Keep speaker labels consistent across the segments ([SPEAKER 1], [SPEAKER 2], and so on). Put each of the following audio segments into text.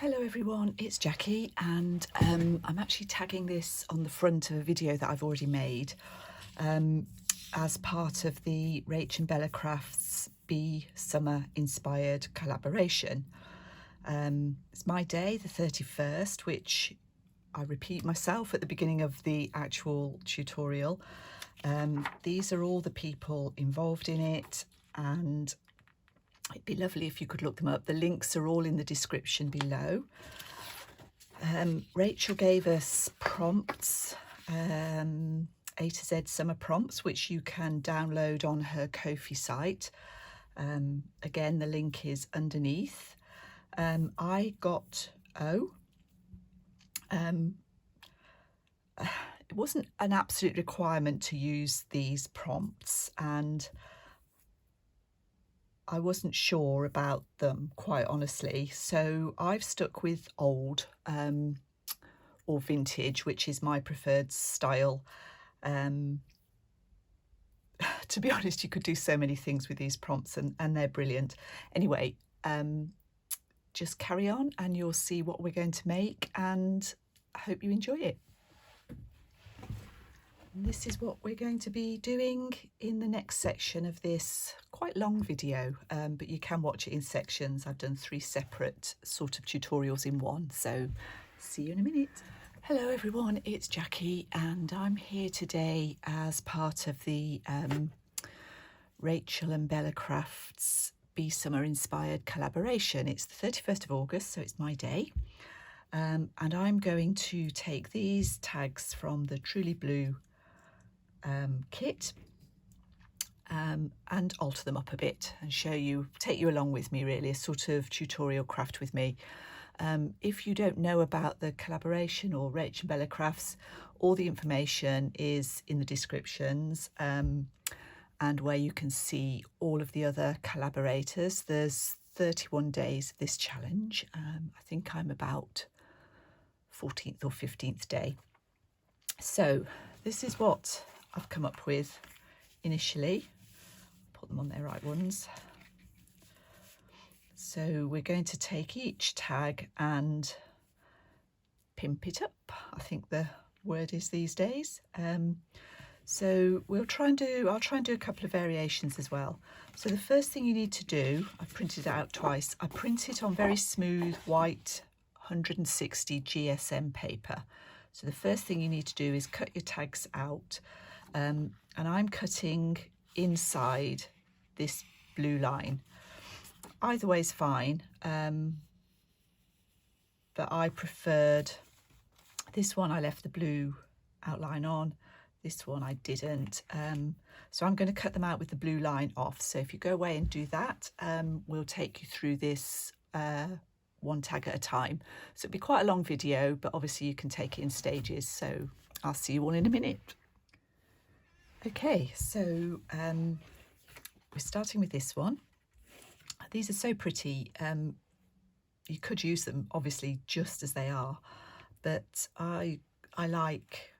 [SPEAKER 1] Hello everyone, it's Jackie and I'm actually tagging this on the front of a video that I've already made as part of the RachandBella Crafts Bee Summer Inspired collaboration. It's my day, the 31st, which I repeat myself at the beginning of the actual tutorial. These are all the people involved in it, and it'd be lovely if you could look them up. The links are all in the description below. Rachel gave us prompts, A to Z summer prompts, which you can download on her Ko-fi site. Again, the link is underneath. I got O. It wasn't an absolute requirement to use these prompts, and I wasn't sure about them, quite honestly, so I've stuck with old or vintage, which is my preferred style. To be honest, you could do so many things with these prompts, and they're brilliant. Anyway, just carry on and you'll see what we're going to make, and I hope you enjoy it. And this is what we're going to be doing in the next section of this quite long video, but you can watch it in sections. I've done 3 separate sort of tutorials in one, so see you in a minute. Hello everyone, it's Jackie and I'm here today as part of the Rachel and Bella Crafts Bee Summer Inspired collaboration. It's the 31st of August, so it's my day. And I'm going to take these tags from the Truly Blue kit and alter them up a bit and show you, take you along with me, really, a sort of tutorial craft with me. If you don't know about the collaboration or RachandBella Crafts, all the information is in the descriptions, and where you can see all of the other collaborators. There's 31 days of this challenge. I think I'm about 14th or 15th day. So this is what I've come up with initially. Put them on their right ones. So we're going to take each tag and pimp it up, I think the word is these days. So I'll try and do a couple of variations as well. So the first thing you need to do, I've printed it out twice. I print it on very smooth white 160 GSM paper. So the first thing you need to do is cut your tags out, and I'm cutting inside this blue line. Either way is fine, but I preferred this one. I left the blue outline on, this one I didn't, so I'm going to cut them out with the blue line off. So if you go away and do that, we'll take you through this one tag at a time. So it'll be quite a long video, but obviously you can take it in stages, so I'll see you all in a minute. Okay, so we're starting with this one. These are so pretty. You could use them obviously just as they are, but I like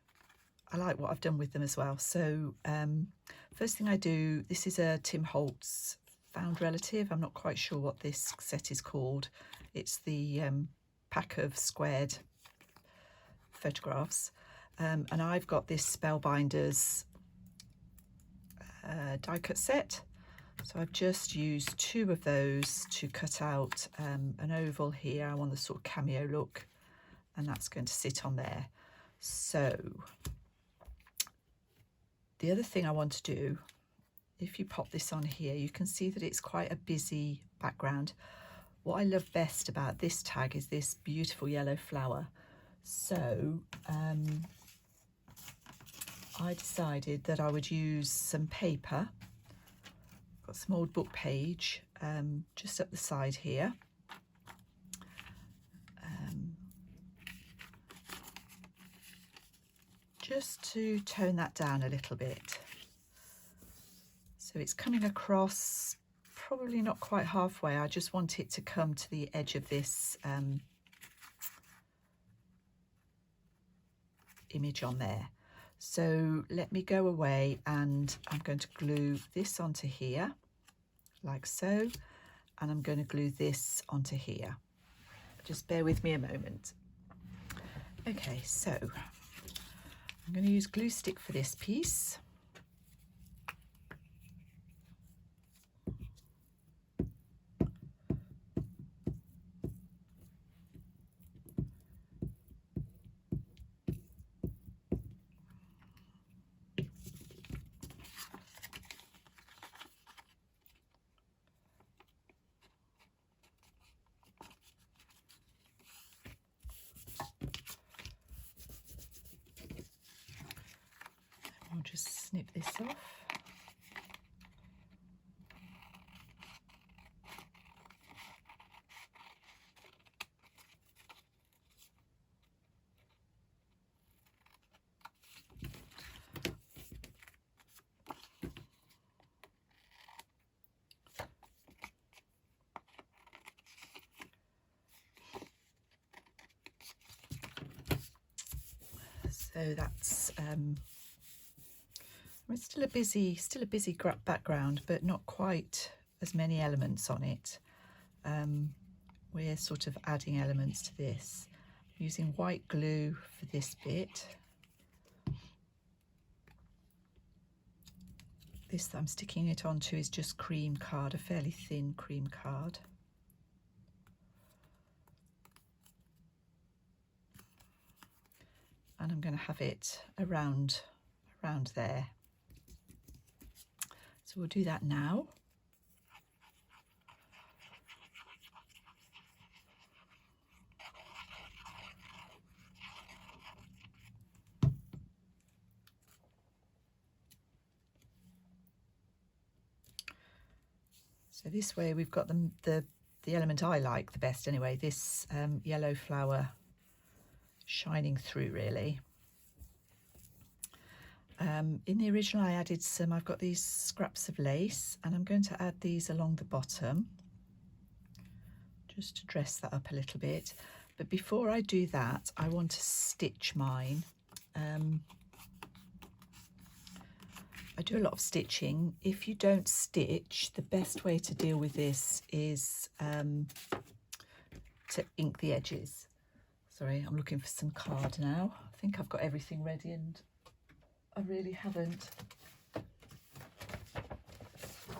[SPEAKER 1] what I've done with them as well. So first thing I do, this is a Tim Holtz Found Relative. I'm not quite sure what this set is called. It's the pack of squared photographs, and I've got this Spellbinders die cut set. So I've just used 2 of those to cut out an oval here. I want the sort of cameo look, and that's going to sit on there. So the other thing I want to do, if you pop this on here, you can see that it's quite a busy background. What I love best about this tag is this beautiful yellow flower. So I decided that I would use some paper. Got some old book page just up the side here. Just to tone that down a little bit. So it's coming across probably not quite halfway. I just want it to come to the edge of this image on there. So let me go away, and I'm going to glue this onto here like so, and I'm going to glue this onto here. Just bear with me a moment. Okay, so I'm going to use glue stick for this piece. I'll just snip this off. So that's it's still a busy background, but not quite as many elements on it. We're sort of adding elements to this, using white glue for this bit. This that I'm sticking it onto is just cream card, a fairly thin cream card. And I'm going to have it around there. So we'll do that now. So this way we've got the element I like the best anyway, this yellow flower shining through really. In the original I added I've got these scraps of lace, and I'm going to add these along the bottom just to dress that up a little bit. But before I do that, I want to stitch mine. I do a lot of stitching. If you don't stitch, the best way to deal with this is to ink the edges. Sorry, I'm looking for some card now. I think I've got everything ready and I really haven't. There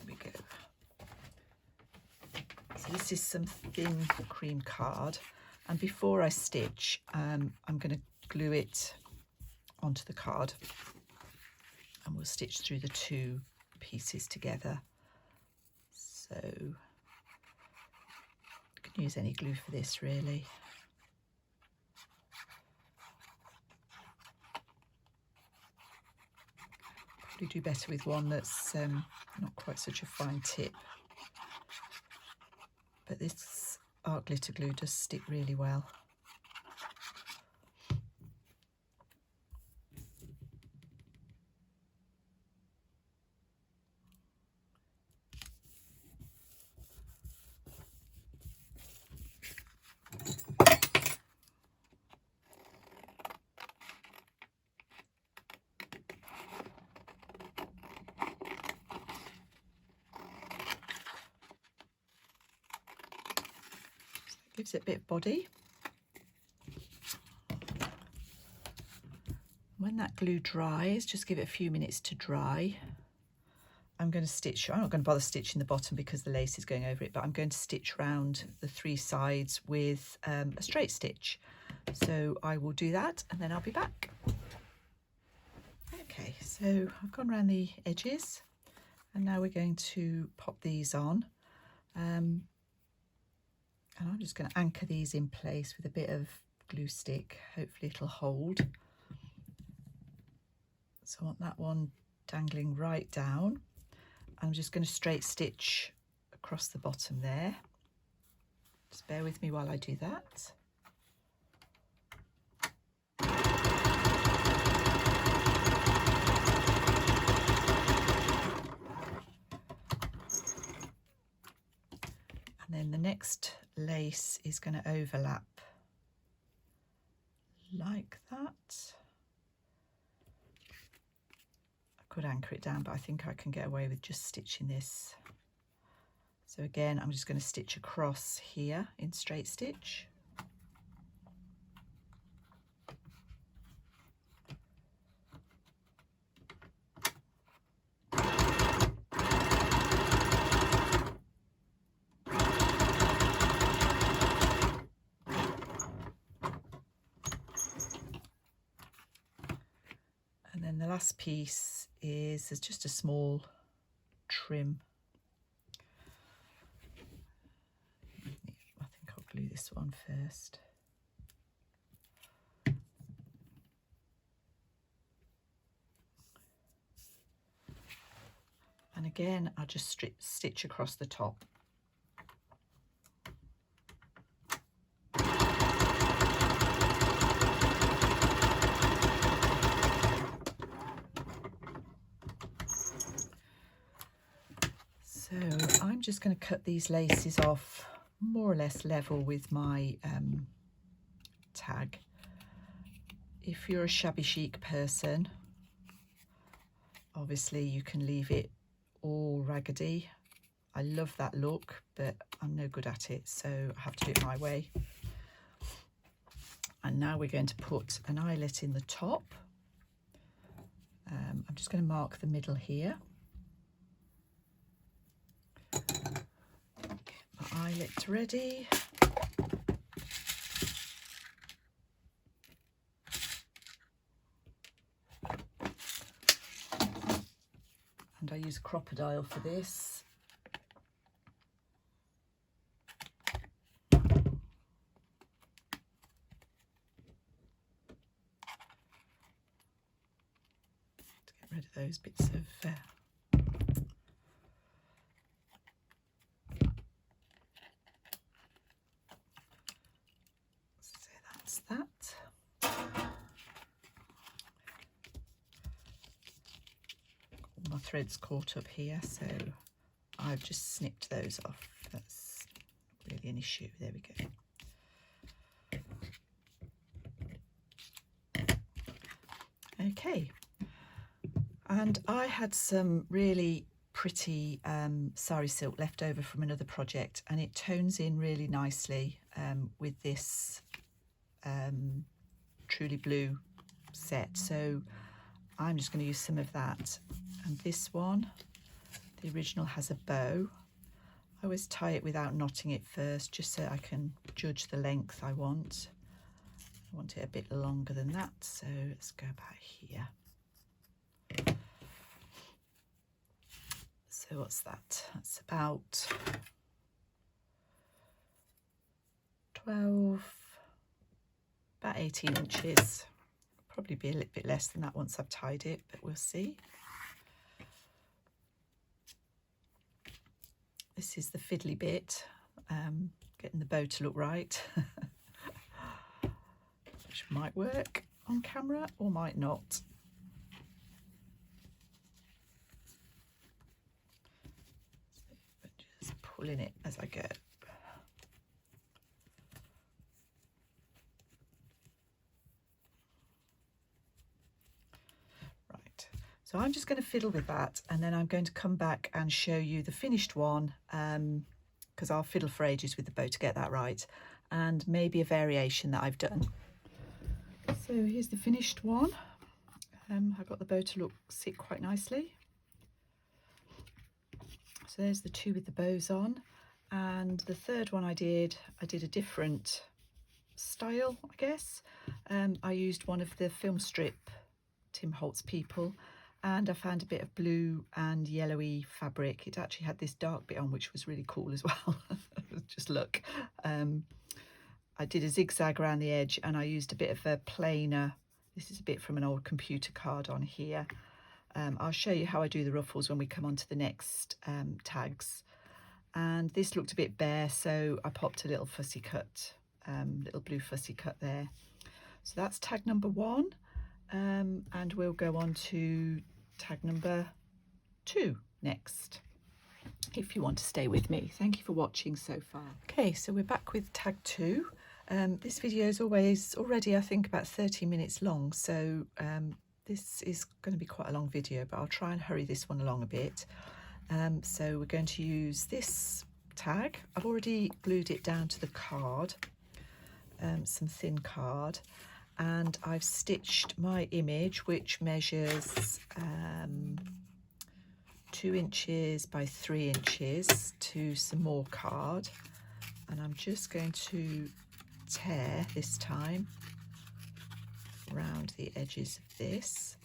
[SPEAKER 1] we go. So this is some thin cream card, and before I stitch, I'm going to glue it onto the card, and we'll stitch through the two pieces together. So you can use any glue for this really. Probably do better with one that's not quite such a fine tip. But this art glitter glue does stick really well. Gives it a bit of body. When that glue dries, just give it a few minutes to dry. I'm going to stitch, I'm not going to bother stitching the bottom because the lace is going over it, but I'm going to stitch round the three sides with a straight stitch. So I will do that and then I'll be back. Okay, so I've gone around the edges and now we're going to pop these on. And I'm just going to anchor these in place with a bit of glue stick. Hopefully it'll hold. So I want that one dangling right down. I'm just going to straight stitch across the bottom there. Just bear with me while I do that. And then the next lace is going to overlap like that. I could anchor it down, but I think I can get away with just stitching this. So again, I'm just going to stitch across here in straight stitch. then the last piece is there's just a small trim. I think I'll glue this one first. And again, I'll just stitch across the top. So I'm just going to cut these laces off more or less level with my tag. If you're a shabby chic person, obviously you can leave it all raggedy. I love that look, but I'm no good at it, so I have to do it my way. And now we're going to put an eyelet in the top. I'm just going to mark the middle here. Get my eyelet ready. And I use a crocodile for this. To get rid of those bits of so that's that. My threads caught up here, so I've just snipped those off. That's not really an issue. There we go. Okay, and I had some really pretty sari silk left over from another project, and it tones in really nicely with this Truly Blue set, so I'm just going to use some of that. And this one, the original, has a bow. I always tie it without knotting it first, just so I can judge the length I want. I want it a bit longer than that, so let's go about here. So what's that? That's about 18 inches. Probably be a little bit less than that once I've tied it, but we'll see. This is the fiddly bit, getting the bow to look right, which might work on camera or might not. So just pulling it as I go. So I'm just going to fiddle with that, and then I'm going to come back and show you the finished one, because I'll fiddle for ages with the bow to get that right, and maybe a variation that I've done. So here's the finished one. I've got the bow to sit quite nicely. So there's the two with the bows on, and the third one I did a different style, I guess. I used one of the film strip Tim Holtz People, and I found a bit of blue and yellowy fabric. It actually had this dark bit on, which was really cool as well. Just look. I did a zigzag around the edge, and I used a bit of a plainer. This is a bit from an old computer card on here. I'll show you how I do the ruffles when we come on to the next tags. And this looked a bit bare, so I popped a little fussy cut, little blue fussy cut there. So that's tag number 1. And we'll go on to tag number 2 next, if you want to stay with me. Thank you for watching so far. Okay, so we're back with tag 2. This video is already I think about 30 minutes long, so this is going to be quite a long video, but I'll try and hurry this one along a bit. So we're going to use this tag. I've already glued it down to the card, some thin card, and I've stitched my image, which measures 2 inches by 3 inches, to some more card, and I'm just going to tear this time around the edges of this.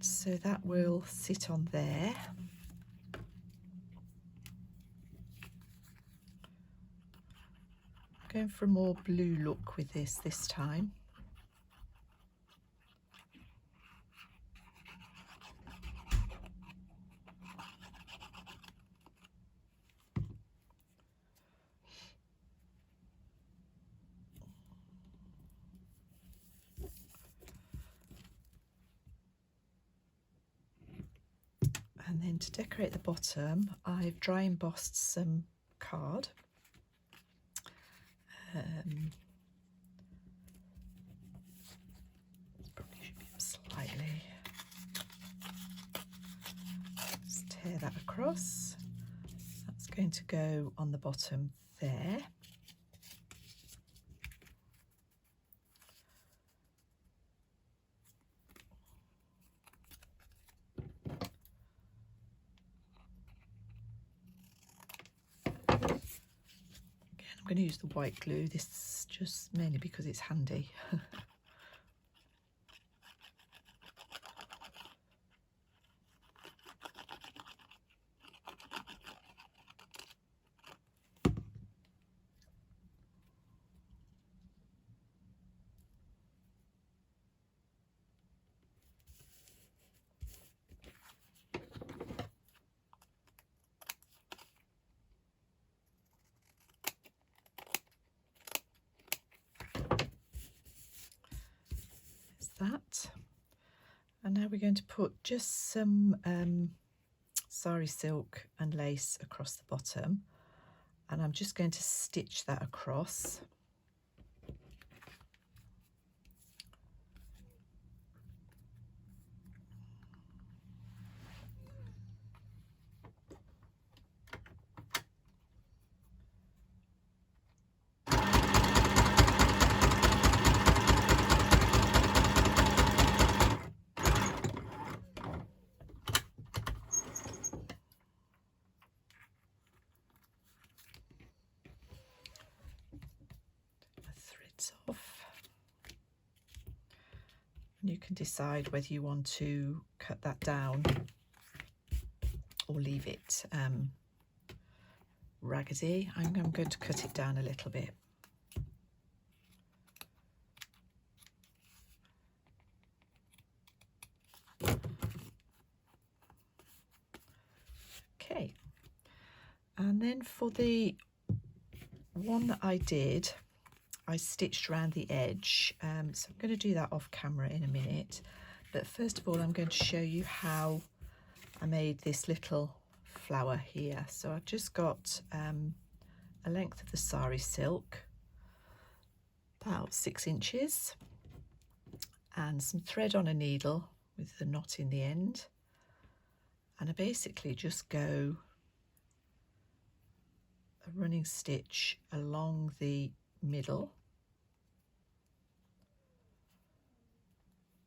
[SPEAKER 1] So that will sit on there. Going for a more blue look with this time. And then to decorate the bottom, I've dry embossed some card. Probably should be up slightly. Just tear that across. That's going to go on the bottom there. I'm going to use the white glue. This is just mainly because it's handy. That, and now we're going to put just some sari silk and lace across the bottom, and I'm just going to stitch that across. Off, and you can decide whether you want to cut that down or leave it raggedy. I'm going to cut it down a little bit. Okay, and then for the one that I did, I stitched around the edge, so I'm going to do that off camera in a minute, but first of all I'm going to show you how I made this little flower here. So I've just got a length of the sari silk, about 6 inches, and some thread on a needle with the knot in the end, and I basically just go a running stitch along the middle.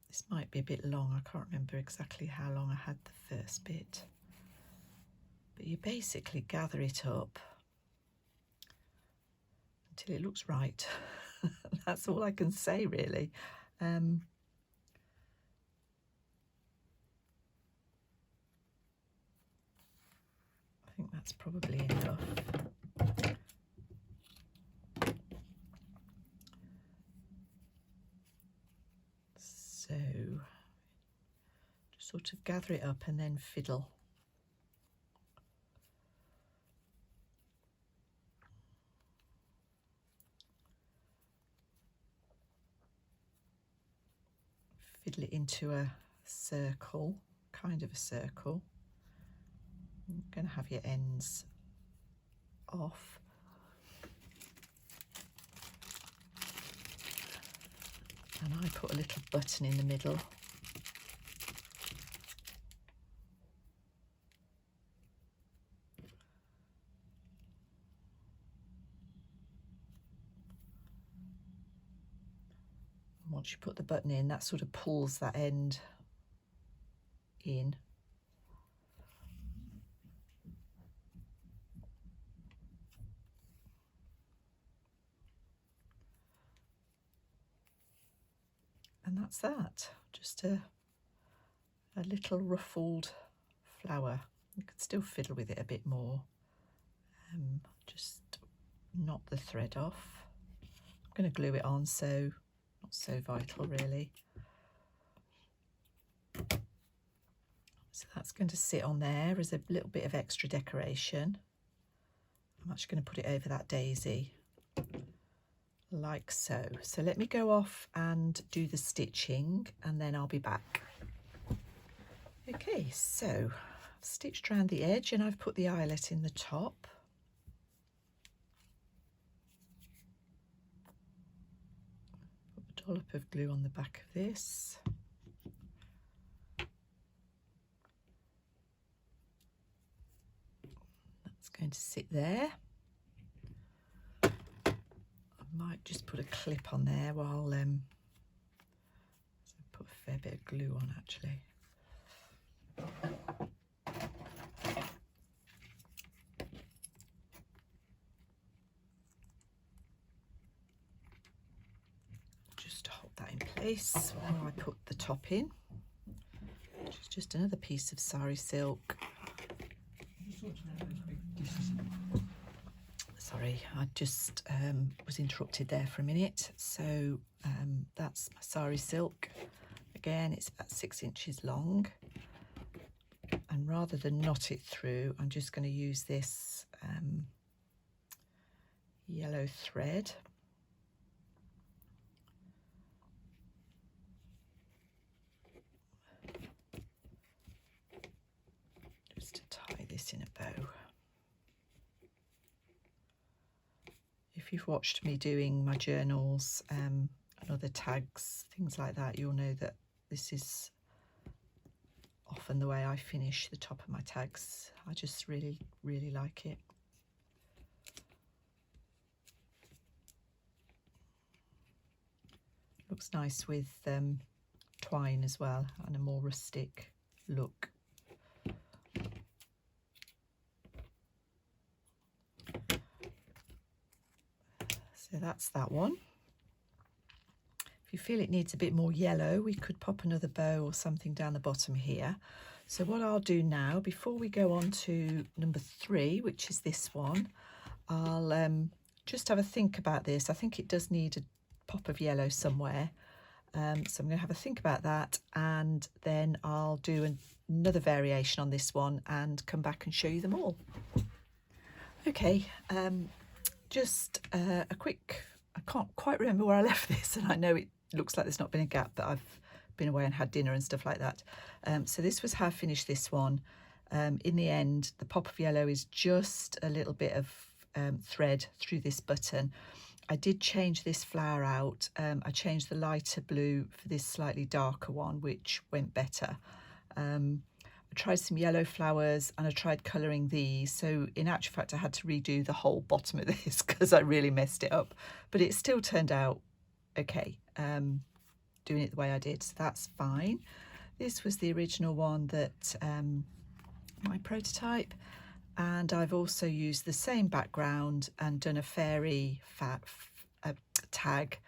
[SPEAKER 1] This might be a bit long, I can't remember exactly how long I had the first bit, but you basically gather it up until it looks right. That's all I can say really. I think that's probably enough. So just sort of gather it up and then fiddle. Fiddle it into a circle, kind of a circle. You're going to have your ends off. And I put a little button in the middle. And once you put the button in, that sort of pulls that end in. And that's that, just a a little ruffled flower. You could still fiddle with it a bit more. Just knot the thread off. I'm going to glue it on, so not so vital really. So that's going to sit on there as a little bit of extra decoration. I'm actually going to put it over that daisy like so. So let me go off and do the stitching and then I'll be back. Okay, so I've stitched around the edge and I've put the eyelet in the top. Put a dollop of glue on the back of this. That's going to sit there. I might just put a clip on there while put a fair bit of glue on actually. Just to hold that in place while I put the top in, which is just another piece of sari silk. Sorry, I just was interrupted there for a minute. So that's my sari silk. Again, it's about 6 inches long. And rather than knot it through, I'm just going to use this yellow thread. Just to tie this in a bow. If you've watched me doing my journals and other tags, things like that, you'll know that this is often the way I finish the top of my tags. I just really, really like it. Looks nice with twine as well and a more rustic look. So that's that one. If you feel it needs a bit more yellow, we could pop another bow or something down the bottom here. So what I'll do now, before we go on to number 3, which is this one, I'll just have a think about this. I think it does need a pop of yellow somewhere. So I'm going to have a think about that, and then I'll do another variation on this one and come back and show you them all. Okay, just a quick, I can't quite remember where I left this, and I know it looks like there's not been a gap, but I've been away and had dinner and stuff like that. So this was how I finished this one. In the end, the pop of yellow is just a little bit of thread through this button. I did change this flower out. I changed the lighter blue for this slightly darker one, which went better. I tried some yellow flowers and I tried colouring these. So in actual fact, I had to redo the whole bottom of this because I really messed it up. But it still turned out okay, doing it the way I did. So that's fine. This was the original one that my prototype. And I've also used the same background and done a fairy tag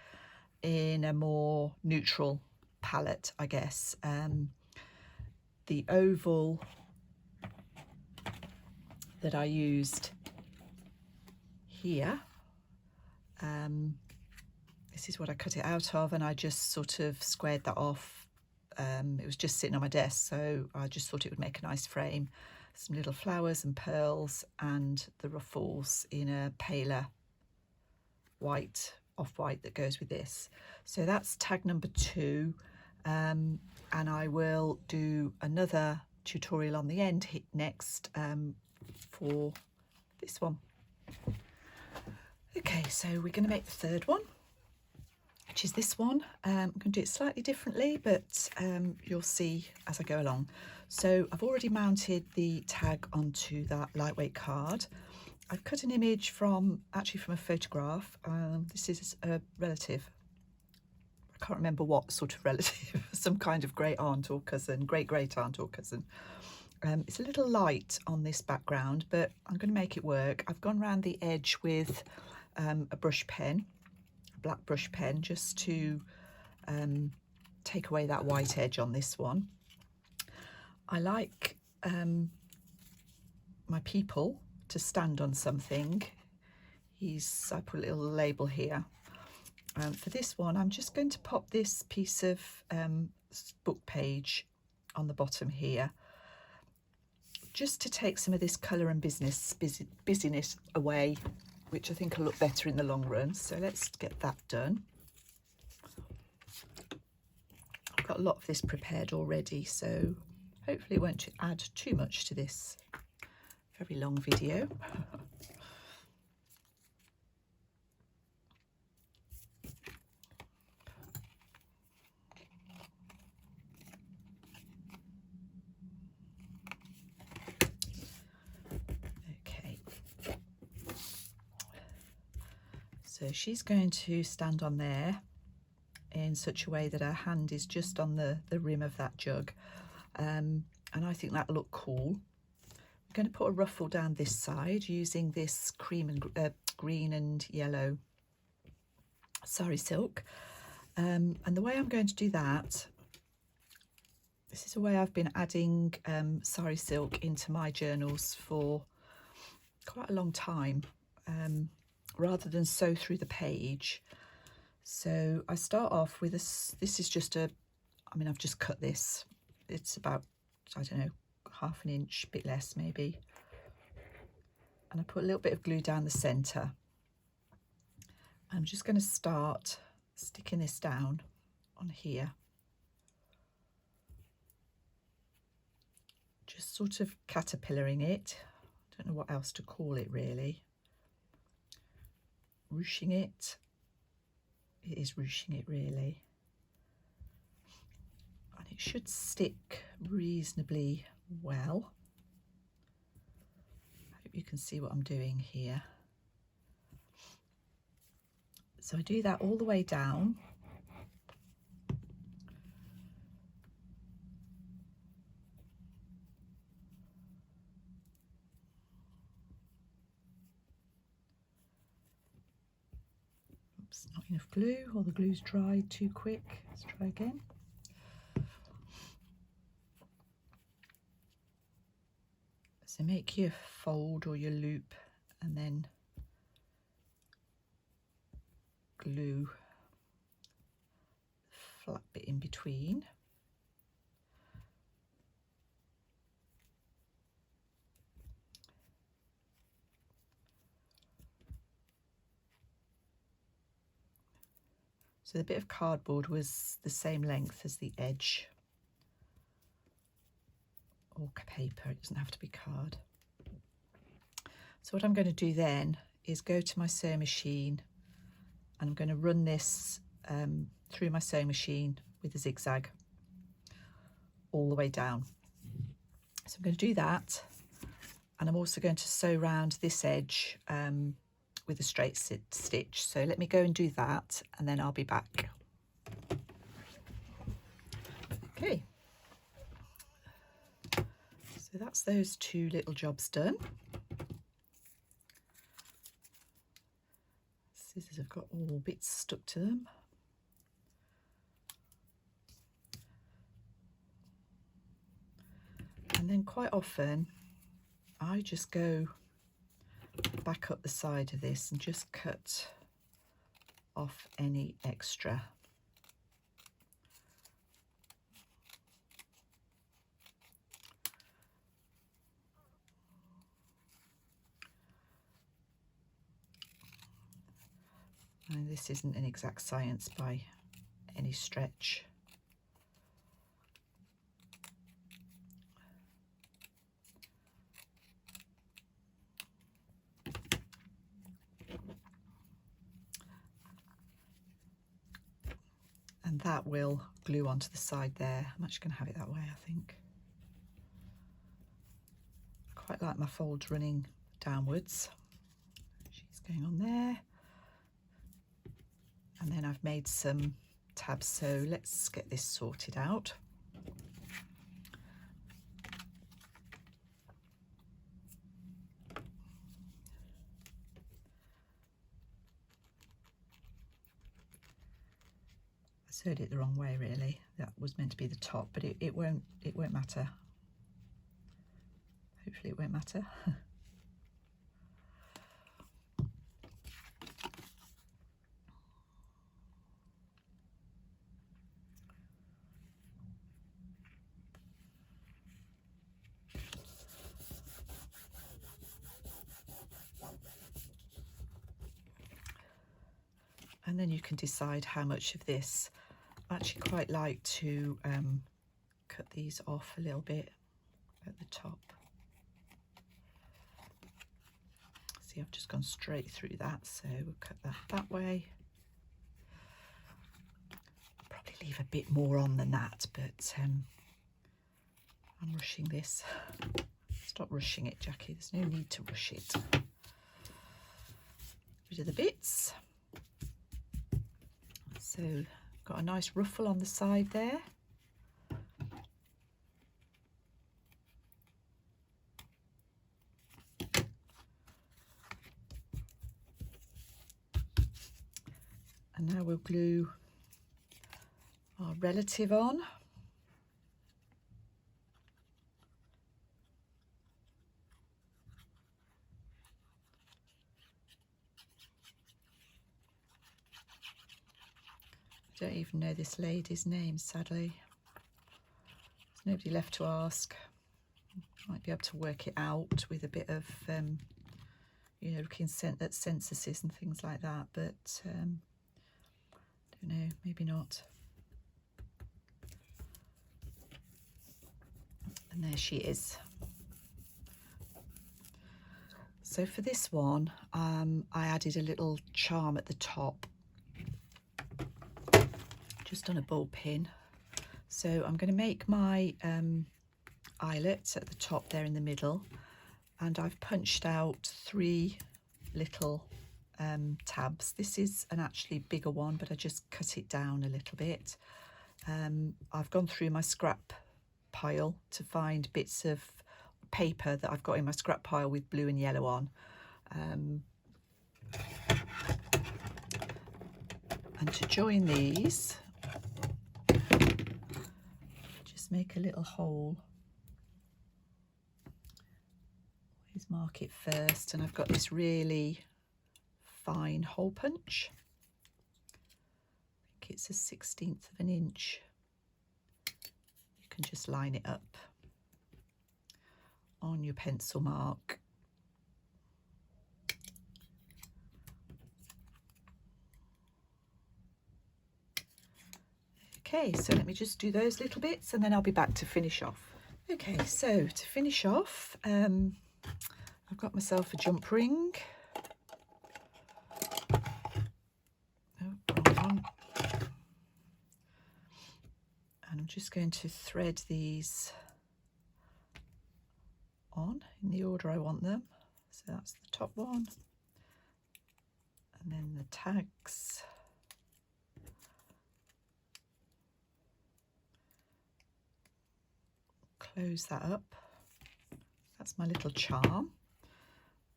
[SPEAKER 1] in a more neutral palette, I guess. The oval that I used here, this is what I cut it out of, and I just sort of squared that off. It was just sitting on my desk, so I just thought it would make a nice frame. Some little flowers and pearls and the ruffles in a paler white, off-white that goes with this. So that's tag number 2, and I will do another tutorial on the end next for this one. Okay, so we're going to make the 3rd one, which is this one. I'm going to do it slightly differently, but you'll see as I go along. So I've already mounted the tag onto that lightweight card. I've cut an image from a photograph. This is a relative. I can't remember what sort of relative, some kind of great aunt or cousin, great aunt or cousin. It's a little light on this background, but I'm going to make it work. I've gone around the edge with a brush pen, a black brush pen, just to take away that white edge on this one. I like my people to stand on something. I put a little label here. For this one, I'm just going to pop this piece of book page on the bottom here, just to take some of this colour and busyness away, which I think will look better in the long run. So let's get that done. I've got a lot of this prepared already, so hopefully it won't add too much to this very long video. So she's going to stand on there in such a way that her hand is just on the rim of that jug. And I think that'll look cool. I'm going to put a ruffle down this side using this cream and green and yellow sari silk. And the way I'm going to do that, this is a way I've been adding sari silk into my journals for quite a long time. Rather than sew through the page. So I start off with this is just I've just cut this. It's about, I don't know, ½ an inch, a bit less maybe. And I put a little bit of glue down the centre. I'm just going to start sticking this down on here. Just sort of caterpillaring it. I don't know what else to call it really. Ruching it. It is ruching it really. And it should stick reasonably well. I hope you can see what I'm doing here. So I do that all the way down. Not enough glue, or the glue's dried too quick. Let's try again. So make your fold or your loop and then glue the flat bit in between. So the bit of cardboard was the same length as the edge, or paper, it doesn't have to be card. So what I'm going to do then is go to my sewing machine, and I'm going to run this through my sewing machine with a zigzag all the way down. So I'm going to do that, and I'm also going to sew around this edge with a straight stitch. So let me go and do that, and then I'll be back. Okay, so that's those two little jobs done. Scissors have got all bits stuck to them. And then quite often I just go back up the side of this and just cut off any extra. And this isn't an exact science by any stretch. And that will glue onto the side there. I'm actually going to have it that way, I think. I quite like my folds running downwards. She's going on there. And then I've made some tabs, so let's get this sorted out. I sewed it the wrong way really. That was meant to be the top, but it won't matter. Hopefully it won't matter. And then you can decide how much of this. I actually quite like to cut these off a little bit at the top. See, I've just gone straight through that, so we'll cut that way. Probably leave a bit more on than that, but I'm rushing this. Stop rushing it, Jackie. There's no need to rush it. Rid of the bits. So got a nice ruffle on the side there. And now we'll glue our relative on. I don't even know this lady's name, sadly. There's nobody left to ask. Might be able to work it out with a bit of, you know, looking at censuses and things like that, but don't know, maybe not. And there she is. So for this one, I added a little charm at the top, just on a ball pin. So I'm going to make my eyelets at the top there in the middle, and I've punched out 3 little tabs. This is an actually bigger one, but I just cut it down a little bit. I've gone through my scrap pile to find bits of paper that I've got in my scrap pile with blue and yellow on. And to join these, just make a little hole. Always mark it first, and I've got this really fine hole punch. I think it's a 1/16 of an inch. You can just line it up on your pencil mark. Okay, so let me just do those little bits and then I'll be back to finish off. Okay, so to finish off, I've got myself a jump ring. Oh, wrong one. And I'm just going to thread these on in the order I want them. So that's the top one, and then the tags. Close that up. That's my little charm.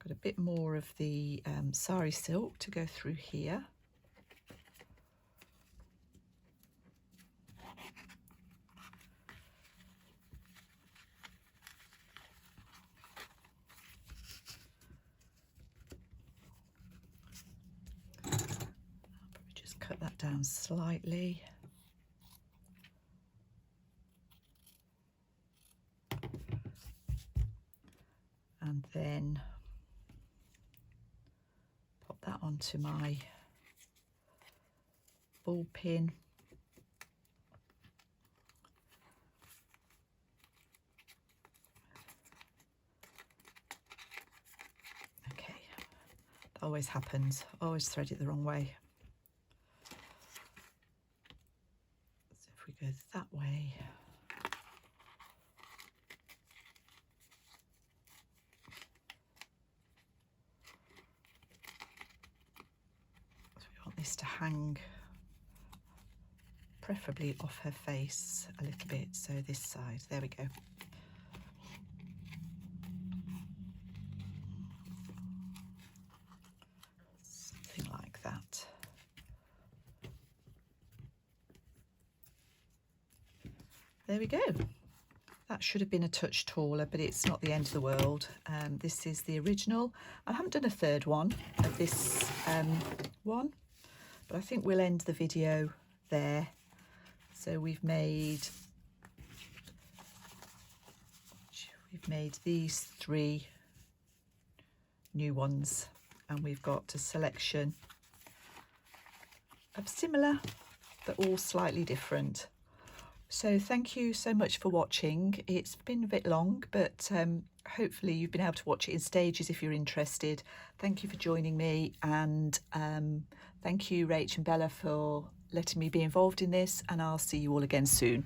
[SPEAKER 1] Got a bit more of the sari silk to go through here. I'll probably just cut that down slightly. And then pop that onto my ball pin. Okay, that always happens. I always thread it the wrong way. So if we go that way. This to hang preferably off her face a little bit, so this side, there we go. Something like that. There we go. That should have been a touch taller, but it's not the end of the world. This is the original. I haven't done a third one of this one, but I think we'll end the video there. So we've made these 3 new ones, and we've got a selection of similar but all slightly different. So thank you so much for watching. It's been a bit long, but hopefully you've been able to watch it in stages if you're interested. Thank you for joining me, and thank you, RachandBella, for letting me be involved in this, and I'll see you all again soon.